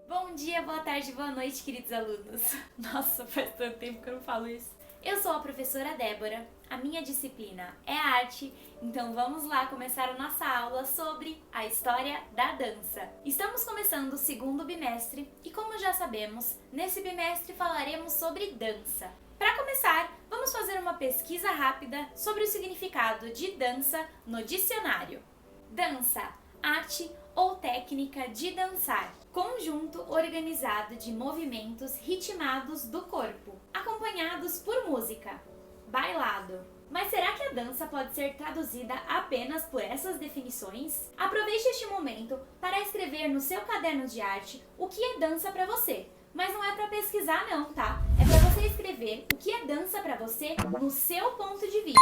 Bom dia, boa tarde, boa noite, queridos alunos. Nossa, faz tanto tempo que eu não falo isso. Eu sou a professora Débora, a minha disciplina é arte, então vamos lá começar a nossa aula sobre a história da dança. Estamos começando o segundo bimestre e, como já sabemos, nesse bimestre falaremos sobre dança. Para começar, vamos fazer uma pesquisa rápida sobre o significado de dança no dicionário. Dança, arte ou técnica de dançar, conjunto organizado de movimentos ritmados do corpo, acompanhados por música. Bailado. Mas será que a dança pode ser traduzida apenas por essas definições? Aproveite este momento para escrever no seu caderno de arte o que é dança para você. Mas não é para pesquisar não, tá? É para você escrever o que é dança para você no seu ponto de vista.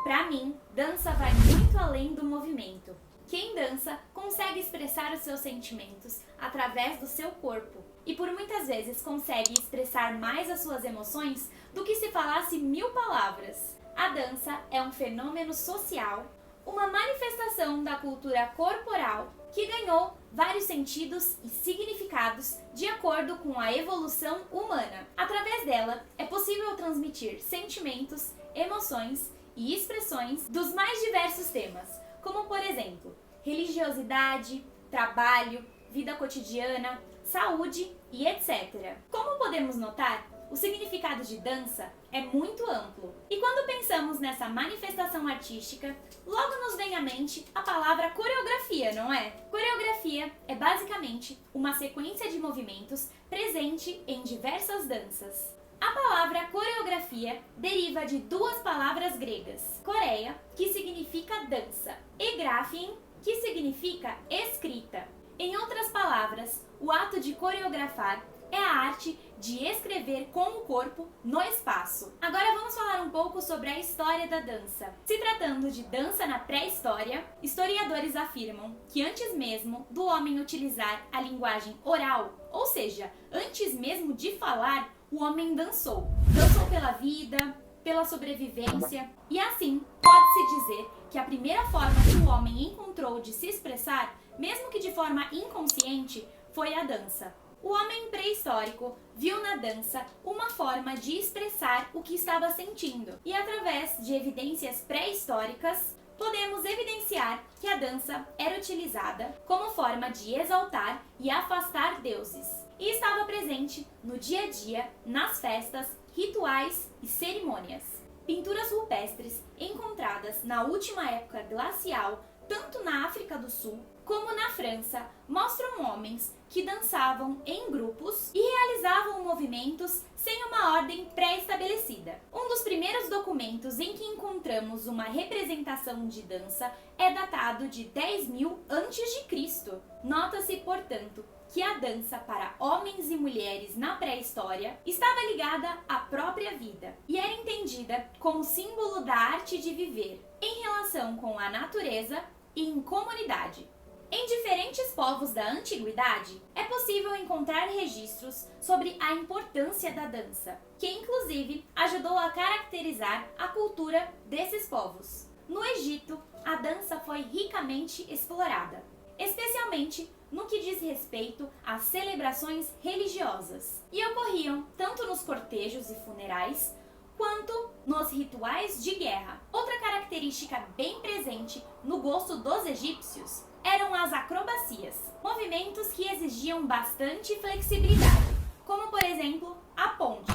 Para mim, dança vai muito além do movimento. Quem dança consegue expressar os seus sentimentos através do seu corpo e por muitas vezes consegue expressar mais as suas emoções do que se falasse 1000 palavras. A dança é um fenômeno social, uma manifestação da cultura corporal que ganhou vários sentidos e significados de acordo com a evolução humana. Através dela, é possível transmitir sentimentos, emoções e expressões dos mais diversos temas, como por exemplo, religiosidade, trabalho, vida cotidiana, saúde e etc. Como podemos notar, o significado de dança é muito amplo. E quando pensamos nessa manifestação artística, logo nos vem à mente a palavra coreografia, não é? Coreografia é basicamente uma sequência de movimentos presente em diversas danças. A palavra coreografia deriva de duas palavras gregas, koreia, que significa dança, e graphein, que significa escrita. Em outras palavras, o ato de coreografar é a arte de escrever com o corpo no espaço. Agora vamos falar um pouco sobre a história da dança. Se tratando de dança na pré-história, historiadores afirmam que antes mesmo do homem utilizar a linguagem oral, ou seja, antes mesmo de falar, o homem dançou. Dançou pela vida, pela sobrevivência, e assim pode-se dizer que a primeira forma que o homem encontrou de se expressar, mesmo que de forma inconsciente, foi a dança. O homem pré-histórico viu na dança uma forma de expressar o que estava sentindo, e através de evidências pré-históricas, podemos evidenciar que a dança era utilizada como forma de exaltar e afastar deuses, e estava presente no dia a dia, nas festas, rituais e cerimônias. Pinturas rupestres encontradas na última época glacial, tanto na África do Sul como na França, mostram homens que dançavam em grupos e realizavam movimentos sem uma ordem pré-estabelecida. Um dos primeiros documentos em que encontramos uma representação de dança é datado de 10.000 a.C. Nota-se, portanto, que a dança para homens e mulheres na pré-história estava ligada à própria vida e era entendida como símbolo da arte de viver, em relação com a natureza e em comunidade. Em diferentes povos da antiguidade, é possível encontrar registros sobre a importância da dança, que inclusive ajudou a caracterizar a cultura desses povos. No Egito, a dança foi ricamente explorada, especialmente no que diz respeito às celebrações religiosas, e ocorriam tanto nos cortejos e funerais, quanto nos rituais de guerra. Outra característica bem presente no gosto dos egípcios eram as acrobacias, movimentos que exigiam bastante flexibilidade, como por exemplo a ponte.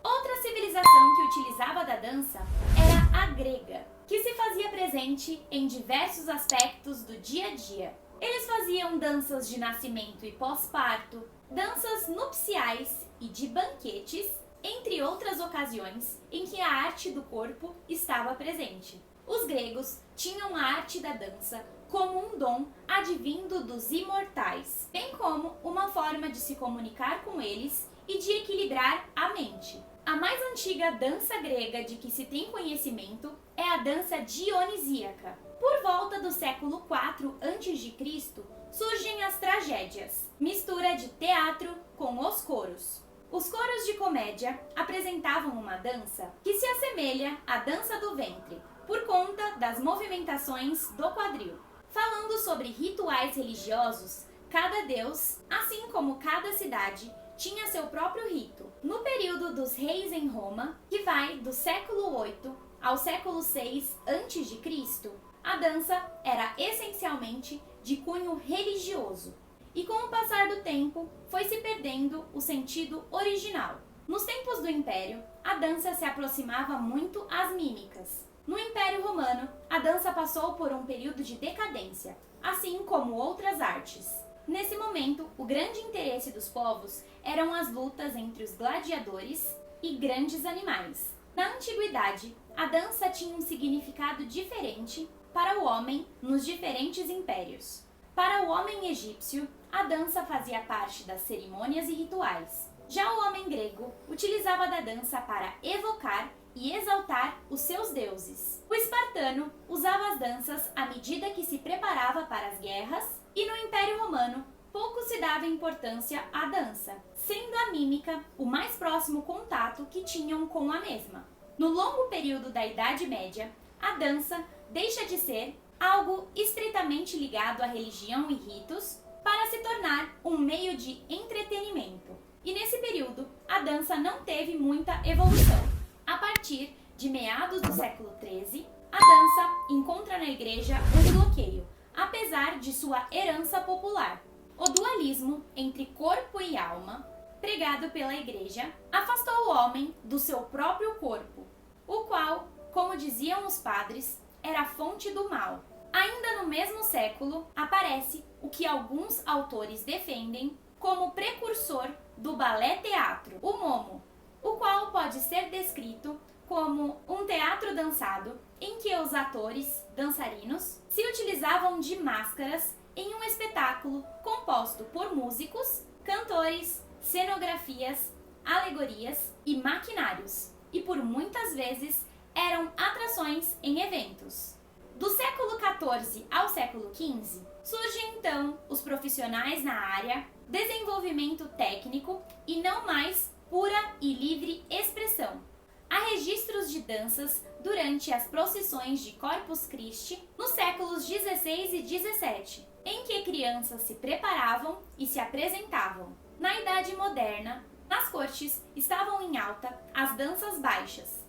Outra civilização que utilizava da dança era a grega, que se fazia presente em diversos aspectos do dia a dia. Eles faziam danças de nascimento e pós-parto, danças nupciais e de banquetes, entre outras ocasiões em que a arte do corpo estava presente. Os gregos tinham a arte da dança como um dom advindo dos imortais, bem como uma forma de se comunicar com eles e de equilibrar a mente. A mais antiga dança grega de que se tem conhecimento é a dança dionisíaca. Por volta do século IV a.C., surgem as tragédias, mistura de teatro com os coros. Os coros de comédia apresentavam uma dança que se assemelha à dança do ventre, por conta das movimentações do quadril. Falando sobre rituais religiosos, cada deus, assim como cada cidade, tinha seu próprio rito. No período dos reis em Roma, que vai do século 8 ao século 6 a.C., a dança era essencialmente de cunho religioso, e com o passar do tempo foi se perdendo o sentido original. Nos tempos do Império, a dança se aproximava muito às mímicas. No Império Romano, a dança passou por um período de decadência, assim como outras artes. Nesse momento, o grande interesse dos povos eram as lutas entre os gladiadores e grandes animais. Na antiguidade, a dança tinha um significado diferente para o homem nos diferentes impérios. Para o homem egípcio, a dança fazia parte das cerimônias e rituais. Já o homem grego utilizava da dança para evocar e exaltar os seus deuses. O espartano usava as danças à medida que se preparava para as guerras, e no Império Romano pouco se dava importância à dança, sendo a mímica o mais próximo contato que tinham com a mesma. No longo período da Idade Média, a dança deixa de ser algo estritamente ligado à religião e ritos para se tornar um meio de entretenimento. E nesse período, a dança não teve muita evolução. A partir de meados do século XIII, a dança encontra na igreja um bloqueio, apesar de sua herança popular. O dualismo entre corpo e alma, pregado pela igreja, afastou o homem do seu próprio corpo, o qual, como diziam os padres, era a fonte do mal. Ainda no mesmo século, aparece o que alguns autores defendem como precursor do balé-teatro, o momo, o qual pode ser descrito como um teatro dançado em que os atores, dançarinos, se utilizavam de máscaras em um espetáculo composto por músicos, cantores, cenografias, alegorias e maquinários, e por muitas vezes eram atrações em eventos. Do século XIV ao século XV, surgem então os profissionais na área, desenvolvimento técnico e não mais pura e livre expressão. Há registros de danças durante as procissões de Corpus Christi nos séculos XVI e XVII, em que crianças se preparavam e se apresentavam. Na Idade Moderna, nas cortes estavam em alta as danças baixas,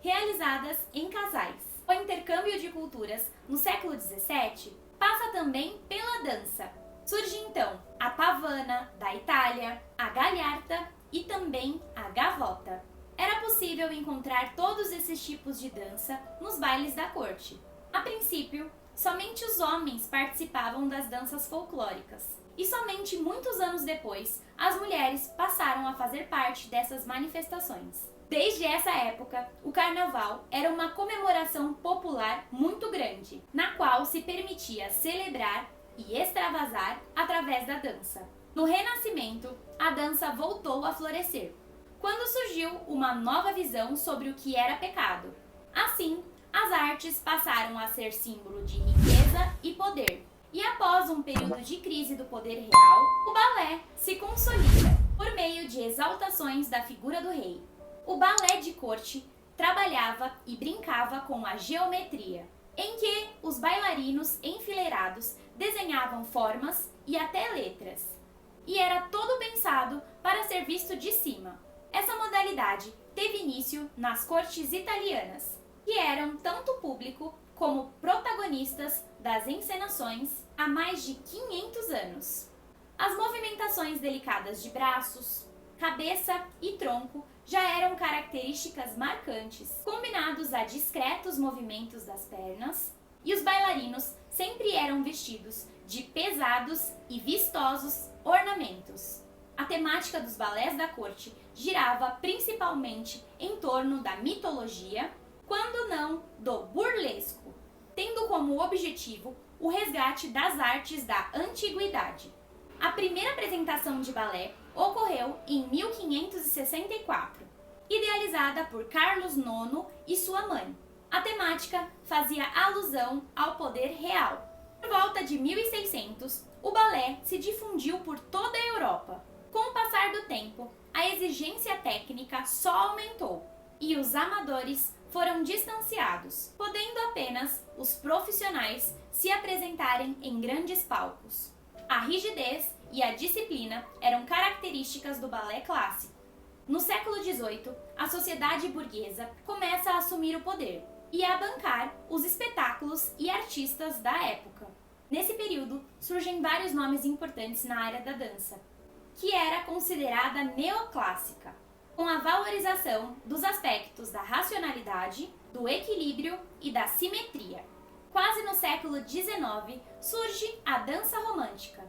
realizadas em casais. O intercâmbio de culturas no século XVII passa também pela dança. Surge então a pavana da Itália, a galharta e também a gavota. Era possível encontrar todos esses tipos de dança nos bailes da corte. A princípio, somente os homens participavam das danças folclóricas, e somente muitos anos depois, as mulheres passaram a fazer parte dessas manifestações. Desde essa época, o carnaval era uma comemoração popular muito grande, na qual se permitia celebrar e extravasar através da dança. No Renascimento, a dança voltou a florescer, quando surgiu uma nova visão sobre o que era pecado. Assim, as artes passaram a ser símbolo de riqueza e poder. E após um período de crise do poder real, o balé se consolida por meio de exaltações da figura do rei. O balé de corte trabalhava e brincava com a geometria, em que os bailarinos enfileirados desenhavam formas e até letras. E era todo pensado para ser visto de cima. Essa modalidade teve início nas cortes italianas, que eram tanto público como protagonistas das encenações há mais de 500 anos. As movimentações delicadas de braços, cabeça e tronco já eram características marcantes, combinados a discretos movimentos das pernas, e os bailarinos sempre eram vestidos de pesados e vistosos ornamentos. A temática dos balés da corte girava principalmente em torno da mitologia, quando não do burlesco, tendo como objetivo o resgate das artes da antiguidade. A primeira apresentação de balé ocorreu em 1564, idealizada por Carlos IX e sua mãe. A temática fazia alusão ao poder real. Por volta de 1600, o balé se difundiu por toda a Europa. Com o passar do tempo, a exigência técnica só aumentou e os amadores foram distanciados, podendo apenas os profissionais se apresentarem em grandes palcos. A rigidez e a disciplina eram características do balé clássico. No século XVIII, a sociedade burguesa começa a assumir o poder e a bancar os espetáculos e artistas da época. Nesse período, surgem vários nomes importantes na área da dança, que era considerada neoclássica, com a valorização dos aspectos da racionalidade, do equilíbrio e da simetria. Quase no século XIX, surge a dança romântica,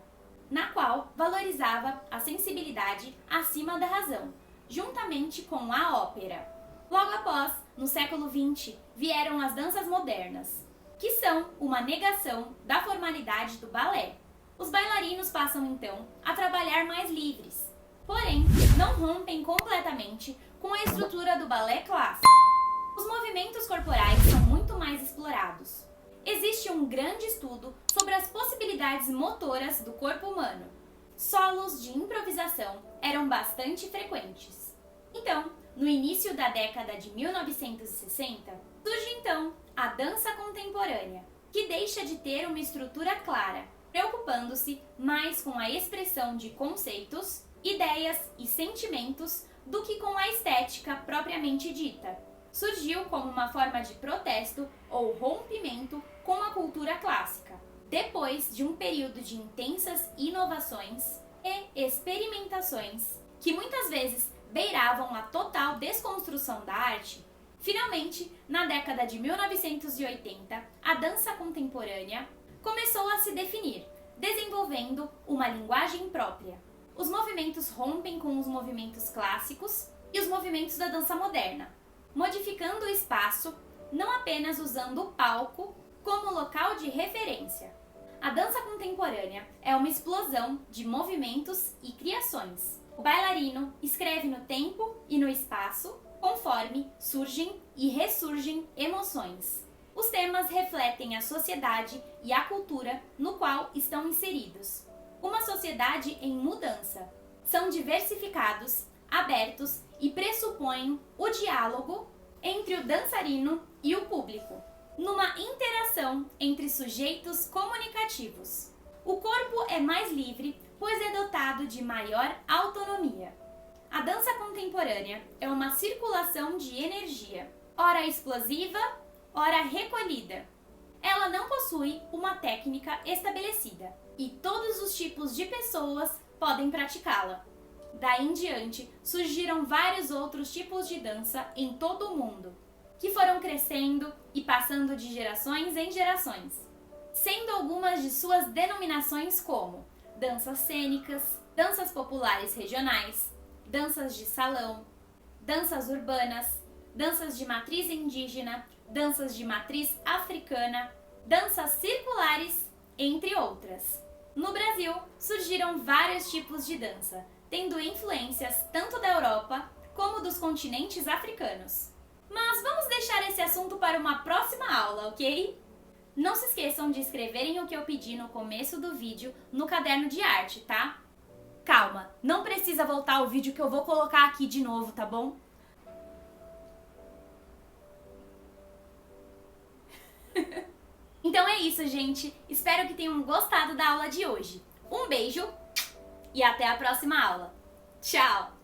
na qual valorizava a sensibilidade acima da razão, juntamente com a ópera. Logo após, no século XX, vieram as danças modernas, que são uma negação da formalidade do balé. Os bailarinos passam então a trabalhar mais livres, porém não rompem completamente com a estrutura do balé clássico. Os movimentos corporais são muito mais explorados. Existe um grande estudo sobre as possibilidades motoras do corpo humano. Solos de improvisação eram bastante frequentes. Então, no início da década de 1960, surge então a dança contemporânea, que deixa de ter uma estrutura clara, preocupando-se mais com a expressão de conceitos, ideias e sentimentos do que com a estética propriamente dita. Surgiu como uma forma de protesto ou rompimento com a cultura clássica, depois de um período de intensas inovações e experimentações que muitas vezes beiravam a total desconstrução da arte. Finalmente, na década de 1980, a dança contemporânea começou a se definir, desenvolvendo uma linguagem própria. Os movimentos rompem com os movimentos clássicos e os movimentos da dança moderna, modificando o espaço, não apenas usando o palco como local de referência. A dança contemporânea é uma explosão de movimentos e criações. O bailarino escreve no tempo e no espaço, conforme surgem e ressurgem emoções. Os temas refletem a sociedade e a cultura no qual estão inseridos. Uma sociedade em mudança. São diversificados, abertos e pressupõem o diálogo entre o dançarino e o público, numa interação entre sujeitos comunicativos. O corpo é mais livre, pois é dotado de maior autonomia. A dança contemporânea é uma circulação de energia, ora explosiva, ora recolhida. Ela não possui uma técnica estabelecida e todos os tipos de pessoas podem praticá-la. Daí em diante, surgiram vários outros tipos de dança em todo o mundo, que foram crescendo e passando de gerações em gerações, sendo algumas de suas denominações como danças cênicas, danças populares regionais, danças de salão, danças urbanas, danças de matriz indígena, danças de matriz africana, danças circulares, entre outras. No Brasil, surgiram vários tipos de dança, tendo influências tanto da Europa como dos continentes africanos. Mas vamos deixar esse assunto para uma próxima aula, ok? Não se esqueçam de escreverem o que eu pedi no começo do vídeo no caderno de arte, tá? Calma, não precisa voltar ao vídeo que eu vou colocar aqui de novo, tá bom? Então é isso, gente. Espero que tenham gostado da aula de hoje. Um beijo e até a próxima aula. Tchau!